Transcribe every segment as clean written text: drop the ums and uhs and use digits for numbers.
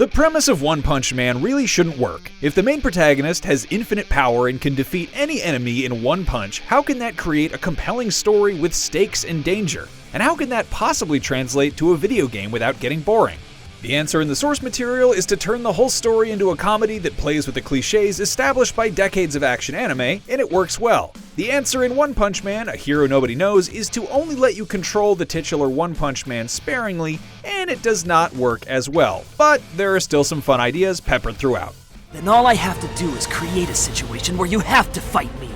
The premise of One Punch Man really shouldn't work. If the main protagonist has infinite power and can defeat any enemy in one punch, how can that create a compelling story with stakes and danger? And how can that possibly translate to a video game without getting boring? The answer in the source material is to turn the whole story into a comedy that plays with the cliches established by decades of action anime, and it works well. The answer in One Punch Man, A Hero Nobody Knows, is to only let you control the titular One Punch Man sparingly, and it does not work as well. But there are still some fun ideas peppered throughout. Then all I have to do is create a situation where you have to fight me.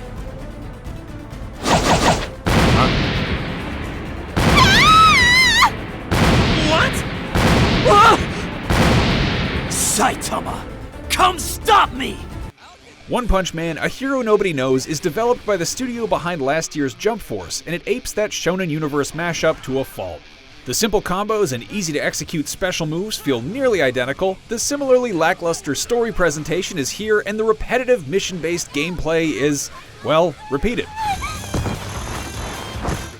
Saitama, come stop me! One Punch Man, A Hero Nobody Knows is developed by the studio behind last year's Jump Force, and it apes that Shonen Universe mashup to a fault. The simple combos and easy-to-execute special moves feel nearly identical, the similarly lackluster story presentation is here, and the repetitive mission-based gameplay is, well, repeated.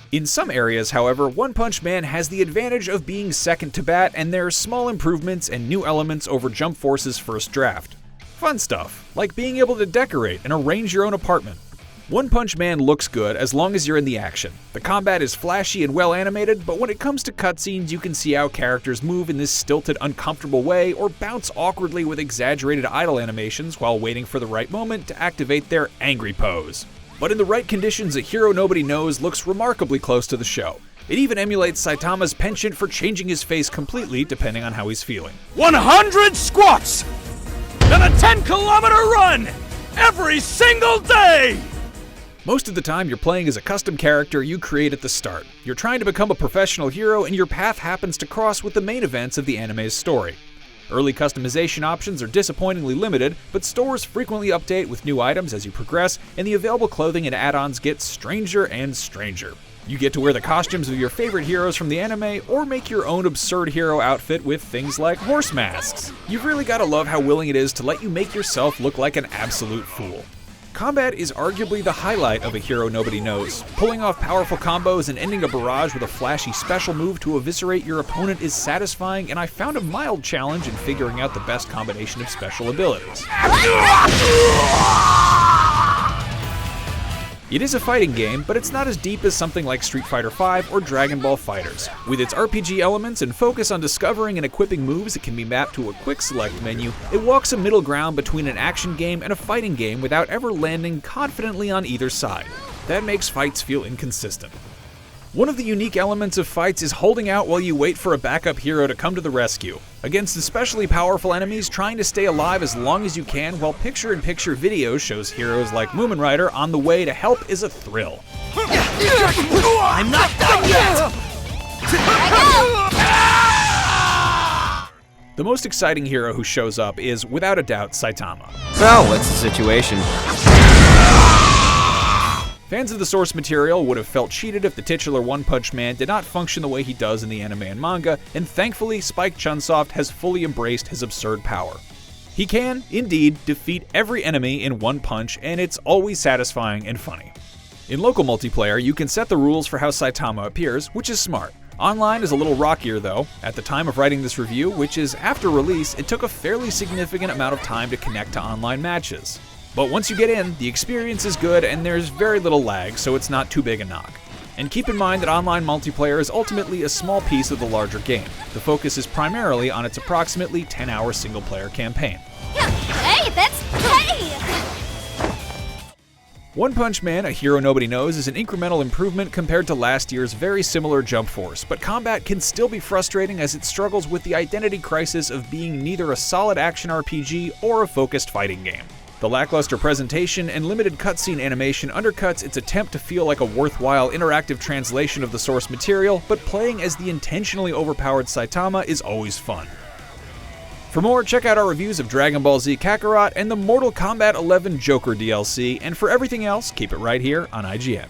In some areas, however, One Punch Man has the advantage of being second to bat, and there are small improvements and new elements over Jump Force's first draft. Fun stuff, like being able to decorate and arrange your own apartment. One Punch Man looks good as long as you're in the action. The combat is flashy and well animated, but when it comes to cutscenes, you can see how characters move in this stilted, uncomfortable way, or bounce awkwardly with exaggerated idle animations while waiting for the right moment to activate their angry pose. But in the right conditions, A Hero Nobody Knows looks remarkably close to the show. It even emulates Saitama's penchant for changing his face completely depending on how he's feeling. 100 squats! And a 10-kilometer run! Every single day! Most of the time you're playing as a custom character you create at the start. You're trying to become a professional hero and your path happens to cross with the main events of the anime's story. Early customization options are disappointingly limited, but stores frequently update with new items as you progress, and the available clothing and add-ons get stranger and stranger. You get to wear the costumes of your favorite heroes from the anime, or make your own absurd hero outfit with things like horse masks. You've really gotta love how willing it is to let you make yourself look like an absolute fool. Combat is arguably the highlight of A Hero Nobody Knows. Pulling off powerful combos and ending a barrage with a flashy special move to eviscerate your opponent is satisfying, and I found a mild challenge in figuring out the best combination of special abilities. It is a fighting game, but it's not as deep as something like Street Fighter V or Dragon Ball FighterZ. With its RPG elements and focus on discovering and equipping moves that can be mapped to a quick select menu, it walks a middle ground between an action game and a fighting game without ever landing confidently on either side. That makes fights feel inconsistent. One of the unique elements of fights is holding out while you wait for a backup hero to come to the rescue. Against especially powerful enemies, trying to stay alive as long as you can while picture-in-picture video shows heroes like Moomin Rider on the way to help is a thrill. I'm not done yet! The most exciting hero who shows up is, without a doubt, Saitama. So, what's the situation? Fans of the source material would have felt cheated if the titular One Punch Man did not function the way he does in the anime and manga, and thankfully Spike Chunsoft has fully embraced his absurd power. He can, indeed, defeat every enemy in one punch, and it's always satisfying and funny. In local multiplayer, you can set the rules for how Saitama appears, which is smart. Online is a little rockier though. At the time of writing this review, which is after release, it took a fairly significant amount of time to connect to online matches. But once you get in, the experience is good and there's very little lag, so it's not too big a knock. And keep in mind that online multiplayer is ultimately a small piece of the larger game. The focus is primarily on its approximately 10-hour single-player campaign. Hey, that's hey! One Punch Man, A Hero Nobody Knows is an incremental improvement compared to last year's very similar Jump Force, but combat can still be frustrating as it struggles with the identity crisis of being neither a solid action RPG or a focused fighting game. The lackluster presentation and limited cutscene animation undercuts its attempt to feel like a worthwhile interactive translation of the source material, but playing as the intentionally overpowered Saitama is always fun. For more, check out our reviews of Dragon Ball Z Kakarot and the Mortal Kombat 11 Joker DLC, and for everything else, keep it right here on IGN.